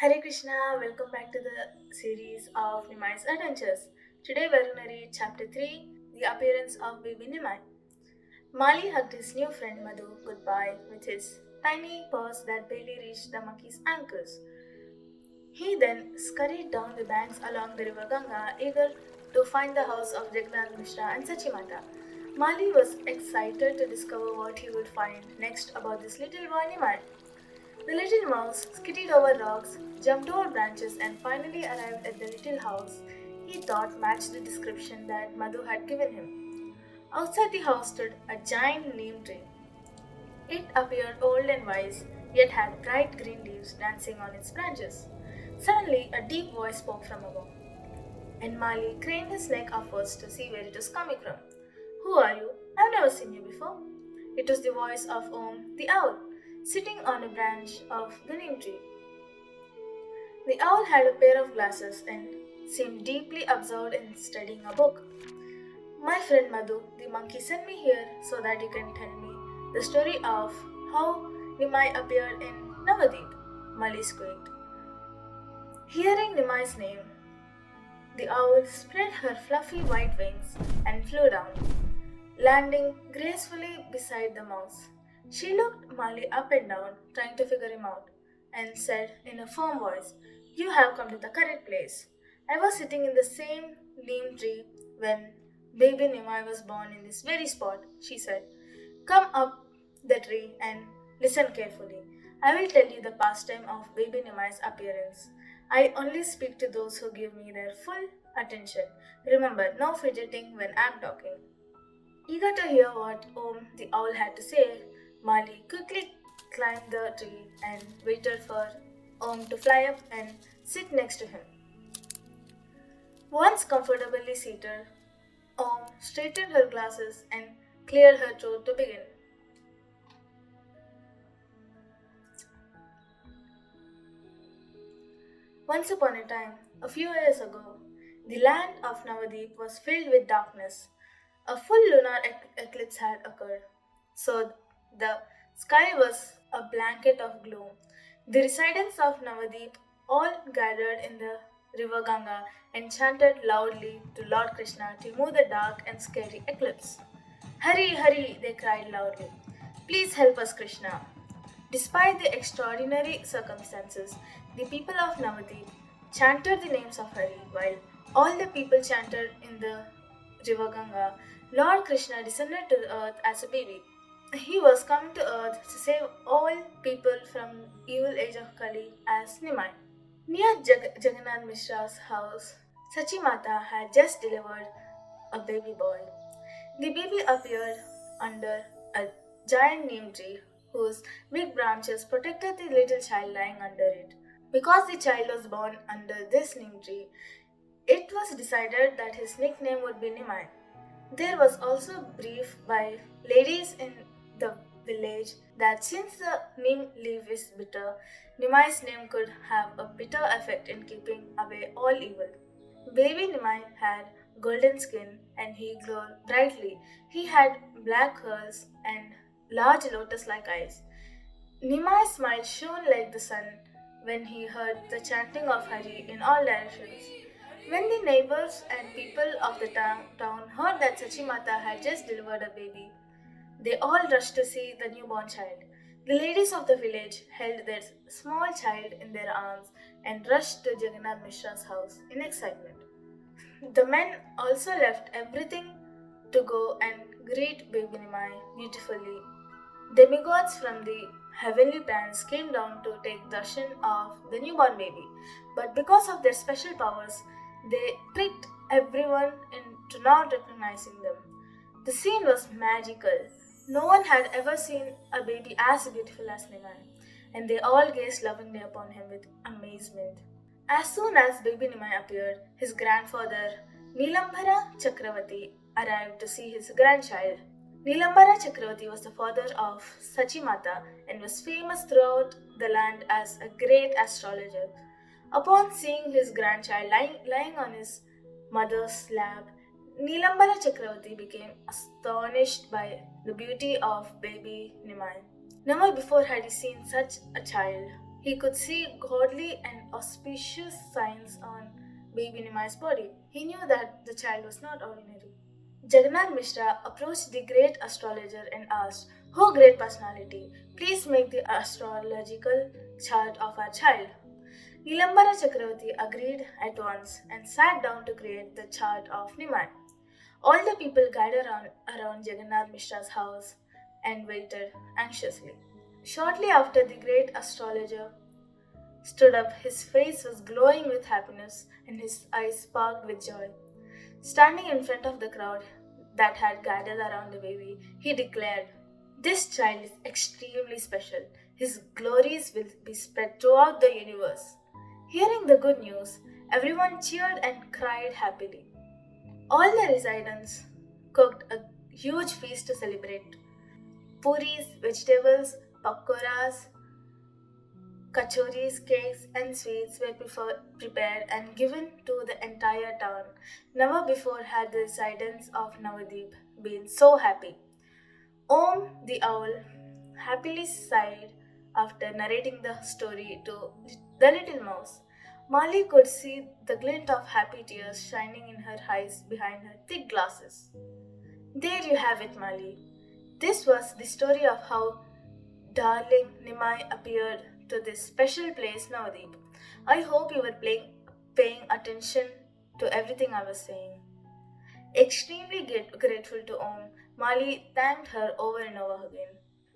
Hare Krishna, welcome back to the series of Nimai's adventures. Today we're going to read chapter 3, The Appearance of Baby Nimai. Mali hugged his new friend Madhu goodbye with his tiny paws that barely reached the monkey's ankles. He then scurried down the banks along the river Ganga, eager to find the house of Jagannath Mishra and Sachimata. Mali was excited to discover what he would find next about this little boy Nimai. The little mouse skittered over rocks, jumped over branches, and finally arrived at the little house he thought matched the description that Madhu had given him. Outside the house stood a giant neem tree. It appeared old and wise, yet had bright green leaves dancing on its branches. Suddenly, a deep voice spoke from above, and Mali craned his neck upwards to see where it was coming from. Who are you? I've never seen you before. It was the voice of Om the owl, sitting on a branch of the neem tree. The owl had a pair of glasses and seemed deeply absorbed in studying a book. My friend Madhu, the monkey, sent me here so that you can tell me the story of how Nimai appeared in Navadip, Mali squeaked. Hearing Nimai's name, the owl spread her fluffy white wings and flew down, landing gracefully beside the mouse. She looked Mali up and down, trying to figure him out, and said in a firm voice, You have come to the correct place. I was sitting in the same neem tree when baby Nimai was born in this very spot, she said. Come up the tree and listen carefully. I will tell you the pastime of baby Nimai's appearance. I only speak to those who give me their full attention. Remember, no fidgeting when I'm talking. Eager to hear what Om the owl had to say, Mali quickly climbed the tree and waited for Om to fly up and sit next to him. Once comfortably seated, Om straightened her glasses and cleared her throat to begin. Once upon a time, a few years ago, the land of Navadip was filled with darkness. A full lunar eclipse had occurred, so the sky was a blanket of gloom. The residents of Navadip all gathered in the river Ganga and chanted loudly to Lord Krishna to remove the dark and scary eclipse. Hurry, hurry, they cried loudly. Please help us, Krishna. Despite the extraordinary circumstances, the people of Navadip chanted the names of Hari while all the people chanted in the river Ganga. Lord Krishna descended to the earth as a baby. He was coming to earth to save all people from evil age of Kali as Nimai. Near Jagannath Mishra's house, Sachimata had just delivered a baby boy. The baby appeared under a giant neem tree whose big branches protected the little child lying under it. Because the child was born under this neem tree, it was decided that his nickname would be Nimai. There was also a brief by ladies in the village that since the neem leaf is bitter, Nimai's name could have a bitter effect in keeping away all evil. Baby Nimai had golden skin and he glowed brightly. He had black curls and large lotus like eyes. Nimai's smile shone like the sun when he heard the chanting of Hari in all directions. When the neighbors and people of the town heard that Sachimata had just delivered a baby, they all rushed to see the newborn child. The ladies of the village held their small child in their arms and rushed to Jagannath Mishra's house in excitement. The men also left everything to go and greet baby Nimai beautifully. Demigods from the heavenly planets came down to take darshan of the newborn baby, but because of their special powers, they tricked everyone into not recognizing them. The scene was magical. No one had ever seen a baby as beautiful as Nimai, and they all gazed lovingly upon him with amazement. As soon as baby Nimai appeared, his grandfather, Nilambara Chakravarti, arrived to see his grandchild. Nilambara Chakravarti was the father of Sachimata and was famous throughout the land as a great astrologer. Upon seeing his grandchild lying on his mother's lap, Nilambara Chakravarti became astonished by the beauty of baby Nimai. Never before had he seen such a child. He could see godly and auspicious signs on baby Nimai's body. He knew that the child was not ordinary. Jagannath Mishra approached the great astrologer and asked, "Oh, great personality, please make the astrological chart of our child." Nilambara Chakravarti agreed at once and sat down to create the chart of Nimai. All the people gathered around Jagannath Mishra's house and waited anxiously. Shortly after, the great astrologer stood up. His face was glowing with happiness and his eyes sparkled with joy. Standing in front of the crowd that had gathered around the baby, he declared, "This child is extremely special. His glories will be spread throughout the universe." Hearing the good news, everyone cheered and cried happily. All the residents cooked a huge feast to celebrate. Puris, vegetables, pakoras, kachoris, cakes, and sweets were prepared and given to the entire town. Never before had the residents of Navadip been so happy. Om the owl happily sighed after narrating the story to the little mouse. Mali could see the glint of happy tears shining in her eyes behind her thick glasses. There you have it, Mali. This was the story of how darling Nimai appeared to this special place, Navdeep. I hope you were paying attention to everything I was saying. Extremely grateful to Om, Mali thanked her over and over again.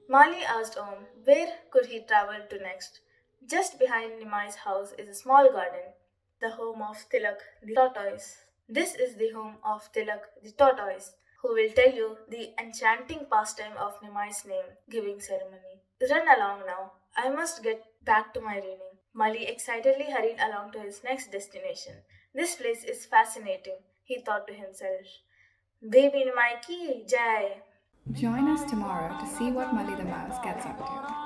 Mali asked Om where could he travel to next. Just behind Nimai's house is a small garden, the home of Tilak the tortoise. This is the home of Tilak the tortoise, who will tell you the enchanting pastime of Nimai's name giving ceremony. Run along now. I must get back to my reading. Mali excitedly hurried along to his next destination. This place is fascinating, he thought to himself. Baby Nimai ki jai. Join us tomorrow to see what Molly the Mouse gets up to.